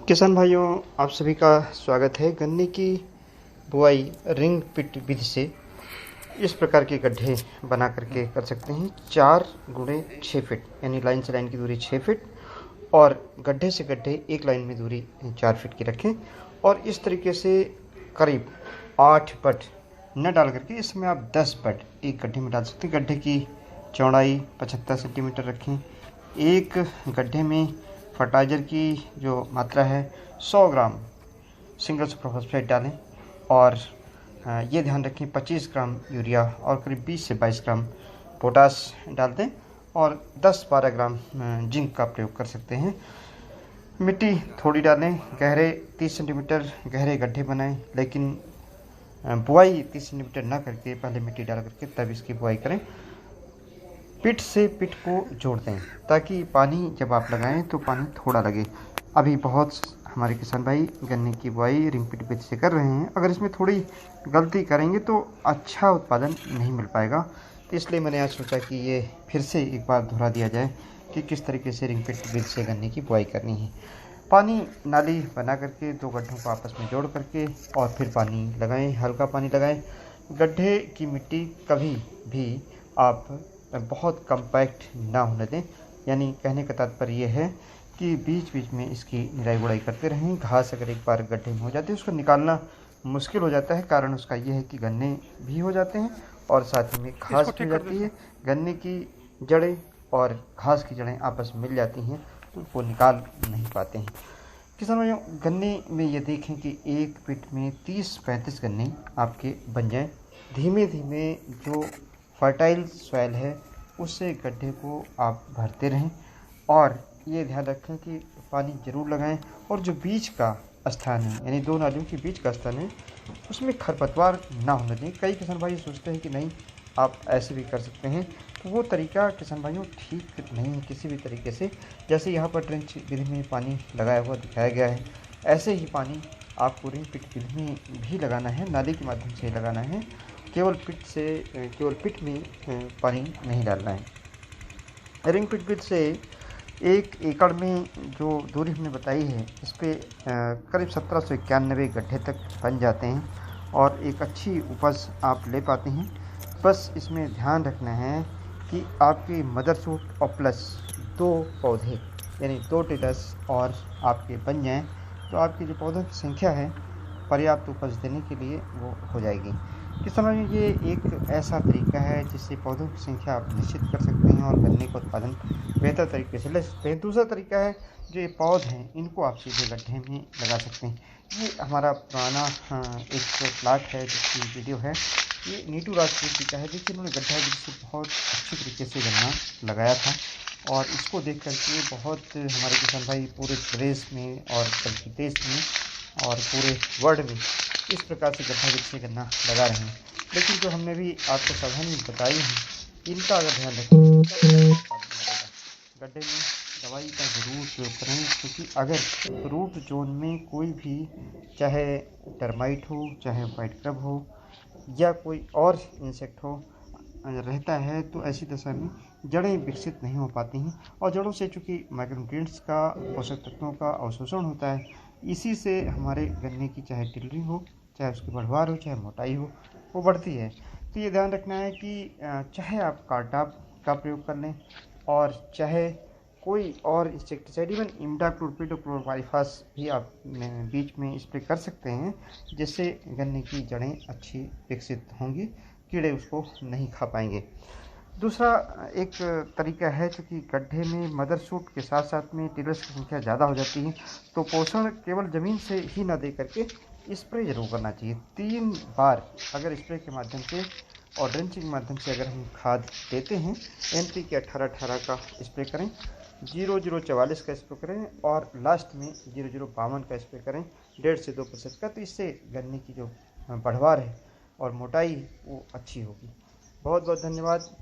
किसान भाइयों, आप सभी का स्वागत है। गन्ने की बुआई रिंग पिट विधि से इस प्रकार के गड्ढे बना करके कर सकते हैं। 4x6 फीट यानी लाइन से लाइन की दूरी 6 फीट और गड्ढे से गड्ढे एक लाइन में दूरी 4 फीट की रखें। और इस तरीके से करीब 8 बट न डाल करके इसमें आप 10 बट एक गड्ढे में डाल सकते हैं। गड्ढे की चौड़ाई 75 सेंटीमीटर रखें। एक गड्ढे में फर्टाइज़र की जो मात्रा है 100 ग्राम सिंगल सुपर फॉस्फेट डालें और ये ध्यान रखें 25 ग्राम यूरिया और करीब 20 से 22 ग्राम पोटास डाल दें और 10-12 ग्राम जिंक का प्रयोग कर सकते हैं। मिट्टी थोड़ी डालें। गहरे 30 सेंटीमीटर गहरे गड्ढे बनाएं, लेकिन बुआई 30 सेंटीमीटर ना करके पहले मिट्टी डाल करके तब इसकी बुआई करें। पिट से पिट को जोड़ दें ताकि पानी जब आप लगाएं तो पानी थोड़ा लगे। अभी बहुत हमारे किसान भाई गन्ने की बुआई रिंग पिट विधि से कर रहे हैं। अगर इसमें थोड़ी गलती करेंगे तो अच्छा उत्पादन नहीं मिल पाएगा। तो इसलिए मैंने आज सोचा कि ये फिर से एक बार दोहरा दिया जाए कि किस तरीके से रिंग पिट विधि से गन्ने की बुआई करनी है। पानी नाली बना करके 2 गड्ढों को आपस में जोड़ करके और फिर पानी लगाएं, हल्का पानी लगाएं। गड्ढे की मिट्टी कभी भी आप बहुत कम्पैक्ट ना होने दें, यानी कहने का तात्पर्य यह है कि बीच बीच में इसकी निराई गुड़ाई करते रहें। घास अगर एक बार गड्ढे में हो जाती है उसको निकालना मुश्किल हो जाता है। कारण उसका यह है कि गन्ने भी हो जाते हैं और साथ ही में घास भी हो जाती है। गन्ने की जड़ें और घास की जड़ें आपस में मिल जाती हैं तो उसको निकाल नहीं पाते हैं। किसान भाइयों, गन्ने में ये देखें कि एक पिट में 30-35 गन्ने आपके बन जाएं। धीमे धीमे जो फर्टाइल सॉइल है उससे गड्ढे को आप भरते रहें और ये ध्यान रखें कि पानी ज़रूर लगाएं। और जो बीच का स्थान है यानी 2 नालियों के बीच का स्थान है उसमें खरपतवार ना होने दें। कई किसान भाई सोचते हैं कि नहीं आप ऐसे भी कर सकते हैं, तो वो तरीका किसान भाइयों ठीक नहीं है किसी भी तरीके से। जैसे यहाँ पर ट्रेंच विधि में पानी लगाया हुआ दिखाया गया है, ऐसे ही पानी आपको रिंग पिट विधि में भी लगाना है, नाली के माध्यम से लगाना है। केवल पिट में पानी नहीं डालना है। रिंग पिट विधि से 1 एकड़ में जो दूरी हमने बताई है इस पे करीब 1791 गड्ढे तक बन जाते हैं और एक अच्छी उपज आप ले पाते हैं। बस इसमें ध्यान रखना है कि आपकी मदर सूट और प्लस 2 पौधे यानी 2 टिलर्स और आपके बन जाएं तो आपकी जो पौधों की संख्या है पर्याप्त उपज देने के लिए वो हो जाएगी। किस समय ये एक ऐसा तरीका है जिससे पौधों की संख्या आप निश्चित कर सकते हैं और गन्ने का उत्पादन बेहतर तरीके से ले सकते हैं। दूसरा तरीका है जो ये पौधे हैं इनको आप सीधे गड्ढे में लगा सकते हैं। ये हमारा पुराना एक प्लाट है जिसकी वीडियो है, ये नीटू राजपूत जी का है। देखिए उन्होंने गड्ढा जिससे बहुत अच्छी तरीके से गन्ना लगाया था और इसको देख करके बहुत हमारे किसान भाई पूरे प्रदेश में और बल्कि देश में और पूरे वर्ल्ड में इस प्रकार से गड्ढा विधि से गन्ना लगा रहे हैं। लेकिन जो हमने भी आपको सावधानी बताई है इनका अगर ध्यान रखें गड्ढे में दवाई का ज़रूर प्रयोग करें, क्योंकि अगर रूट जोन में कोई भी चाहे टर्माइट हो चाहे वाइट क्रब हो या कोई और इंसेक्ट हो रहता है तो ऐसी दशा में जड़ें विकसित नहीं हो पाती हैं और जड़ों से चूँकि माइक्रोन्यूट्रिएंट्स का पोषक तत्वों का अवशोषण होता है, इसी से हमारे गन्ने की चाहे टिलरी हो चाहे उसकी बढ़वार हो चाहे मोटाई हो वो बढ़ती है। तो ये ध्यान रखना है कि चाहे आप कार्टाप का प्रयोग कर लें और चाहे कोई और इंसेक्टिसाइड इवन इमिडाक्लोपीड और क्लोरोपाइरिफास भी आप बीच में स्प्रे कर सकते हैं, जिससे गन्ने की जड़ें अच्छी विकसित होंगी, कीड़े उसको नहीं खा पाएंगे। दूसरा एक तरीका है क्योंकि गड्ढे में मदर सूट के साथ साथ में टिलर्स की संख्या ज़्यादा हो जाती है तो पोषण केवल ज़मीन से ही ना दे करके स्प्रे जरूर करना चाहिए। 3 बार अगर स्प्रे के माध्यम से और ड्रेंचिंग के माध्यम से अगर हम खाद देते हैं NPK 18-18 का स्प्रे करें, 0044 का स्प्रे करें और लास्ट में 0052 का स्प्रे करें 1.5 से 2% का। तो इससे गन्ने की जो बढ़वार है और मोटाई वो अच्छी होगी। बहुत बहुत धन्यवाद।